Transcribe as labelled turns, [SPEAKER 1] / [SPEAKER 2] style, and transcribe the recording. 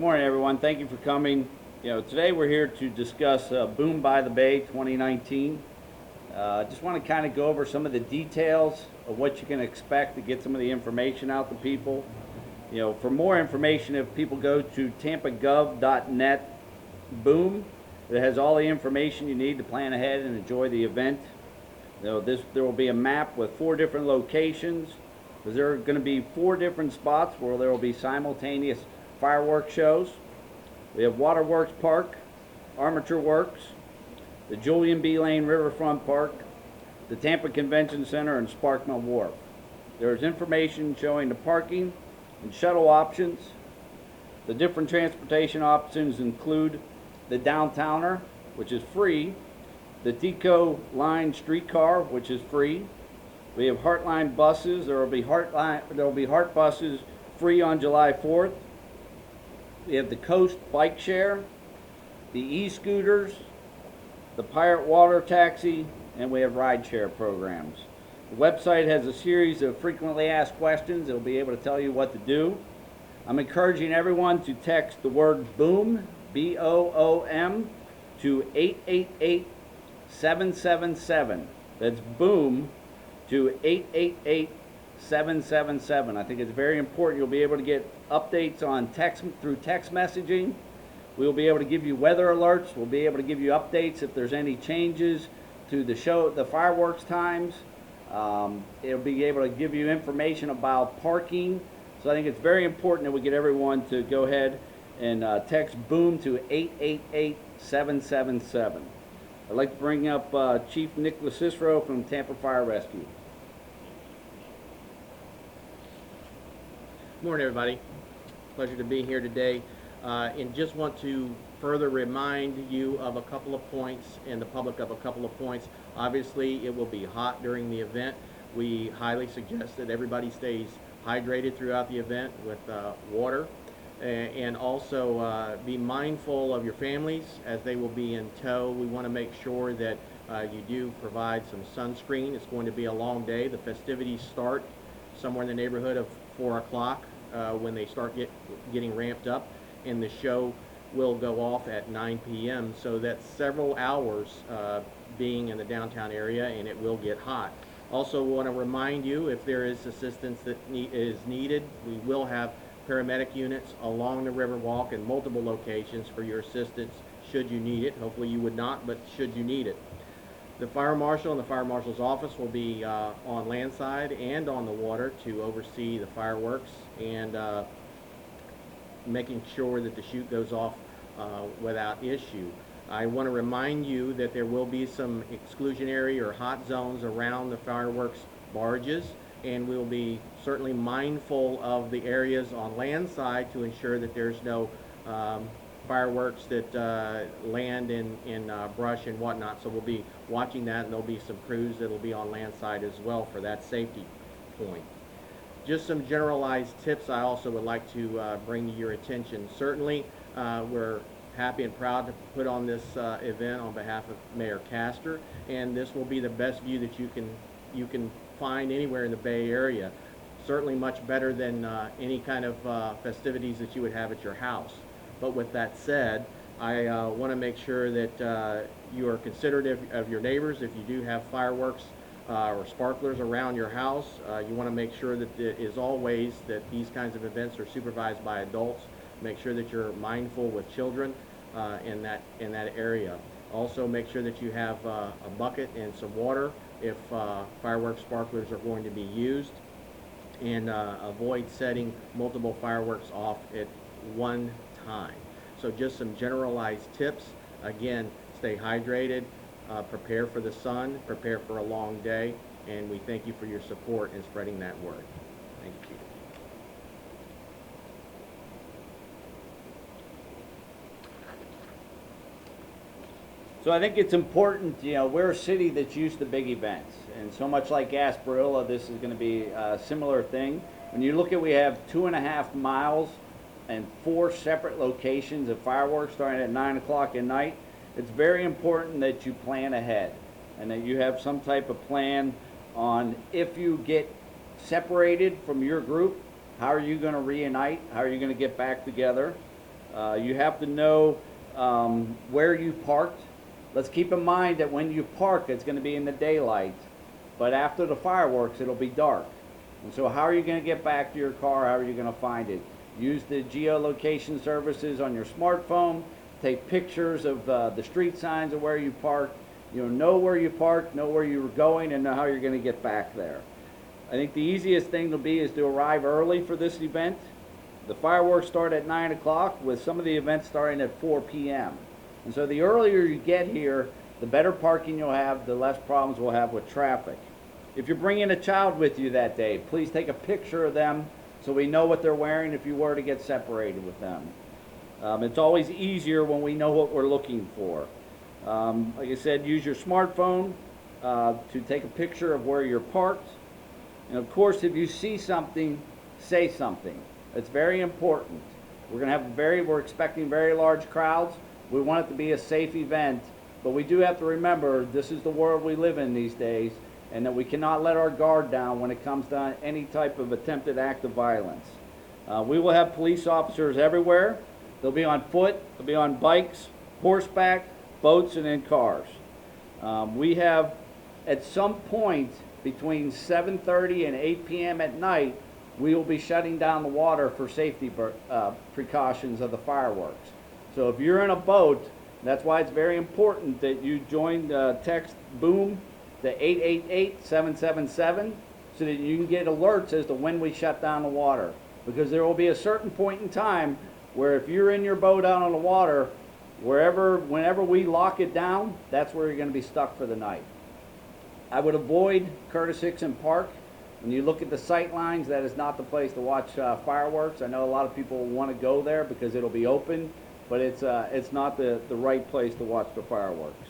[SPEAKER 1] Morning, everyone. Thank you for coming. Today we're here to discuss Boom by the Bay 2019. Just want to kind of go over some of the details of what you can expect to get some of the information out to people. For more information, if people go to tampagov.net, boom, it has all the information you need to plan ahead and enjoy the event. There will be a map with 4 different locations. There are going to be 4 different spots where there will be simultaneous fireworks shows. We have Waterworks Park, Armature Works, the Julian B. Lane Riverfront Park, the Tampa Convention Center, and Spark Mill Wharf. There is information showing the parking and shuttle options. The different transportation options include the Downtowner, which is free, the Tico Line streetcar, which is free. We have Heartline buses. There will be Heart buses free on July 4th. We have the Coast Bike Share, the e-scooters, the Pirate Water Taxi, and we have rideshare programs. The website has a series of frequently asked questions. It'll be able to tell you what to do. I'm encouraging everyone to text the word BOOM, B-O-O-M, to 888-777. That's BOOM to 888-777. I think it's very important. You'll be able to get updates on text through text messaging. We'll be able to give you weather alerts. We'll be able to give you updates if there's any changes to the fireworks times. It'll be able to give you information about parking. So I think it's very important that we get everyone to go ahead and text BOOM to 888-777. I'd like to bring up Chief Nicholas Cicero from Tampa Fire Rescue.
[SPEAKER 2] Good morning, everybody. Pleasure to be here today, and just want to further remind you of a couple of points and the public of a couple of points. Obviously, it will be hot during the event. We highly suggest that everybody stays hydrated throughout the event with water, and also be mindful of your families as they will be in tow. We want to make sure that you do provide some sunscreen. It's going to be a long day. The festivities start somewhere in the neighborhood of 4 o'clock when they start getting ramped up, and the show will go off at 9 p.m. So that's several hours being in the downtown area, and it will get hot. Also want to remind you, if there is assistance that is needed, we will have paramedic units along the Riverwalk in multiple locations for your assistance should you need it. Hopefully you would not, but should you need it. The fire marshal and the fire marshal's office will be on landside and on the water to oversee the fireworks and making sure that the chute goes off without issue. I want to remind you that there will be some exclusionary or hot zones around the fireworks barges, and we'll be certainly mindful of the areas on landside to ensure that there's no fireworks that land in brush and whatnot. So we'll be watching that, and there'll be some crews that'll be on landside as well for that safety point. Just some generalized tips I also would like to bring to your attention. Certainly, we're happy and proud to put on this event on behalf of Mayor Castor, and this will be the best view that you can find anywhere in the Bay Area. Certainly much better than any kind of festivities that you would have at your house. But with that said, I want to make sure that you are considerate of your neighbors. If you do have fireworks or sparklers around your house, you want to make sure that as always that these kinds of events are supervised by adults. Make sure that you're mindful with children in that area. Also, make sure that you have a bucket and some water if fireworks sparklers are going to be used, and avoid setting multiple fireworks off at one time. So just some generalized tips. Again, stay hydrated, prepare for the sun, prepare for a long day, and we thank you for your support in spreading that word. Thank you.
[SPEAKER 1] So I think it's important, we're a city that's used to big events, and so much like Gasparilla, this is going to be a similar thing. When you look at, we have 2.5 miles and 4 separate locations of fireworks starting at 9 o'clock at night. It's very important that you plan ahead and that you have some type of plan on if you get separated from your group, how are you going to reunite? How are you going to get back together? You have to know where you parked. Let's keep in mind that when you park, it's going to be in the daylight, but after the fireworks, it'll be dark. And so how are you going to get back to your car? How are you going to find it? Use the geolocation services on your smartphone. Take pictures of the street signs of where you parked. Know where you parked, know where you were going, and know how you're going to get back there. I think the easiest thing to be is to arrive early for this event. The fireworks start at 9 o'clock, with some of the events starting at 4 p.m. And so the earlier you get here, the better parking you'll have, the less problems we'll have with traffic. If you're bringing a child with you that day, please take a picture of them so we know what they're wearing if you were to get separated with them. It's always easier when we know what we're looking for. Like I said, use your smartphone to take a picture of where you're parked. And of course, if you see something, say something. It's very important. We're expecting very large crowds. We want it to be a safe event, but we do have to remember this is the world we live in these days, and that we cannot let our guard down when it comes to any type of attempted act of violence. We will have police officers everywhere. They'll be on foot, they'll be on bikes, horseback, boats, and in cars. We have, at some point between 7:30 and 8 p.m. at night, we will be shutting down the water for safety precautions of the fireworks. So if you're in a boat, that's why it's very important that you text BOOM to 888-777 so that you can get alerts as to when we shut down the water. Because there will be a certain point in time where if you're in your boat out on the water, whenever we lock it down, that's where you're going to be stuck for the night. I would avoid Curtis Hickson Park. When you look at the sight lines, that is not the place to watch fireworks. I know a lot of people want to go there because it'll be open, but it's not the right place to watch the fireworks.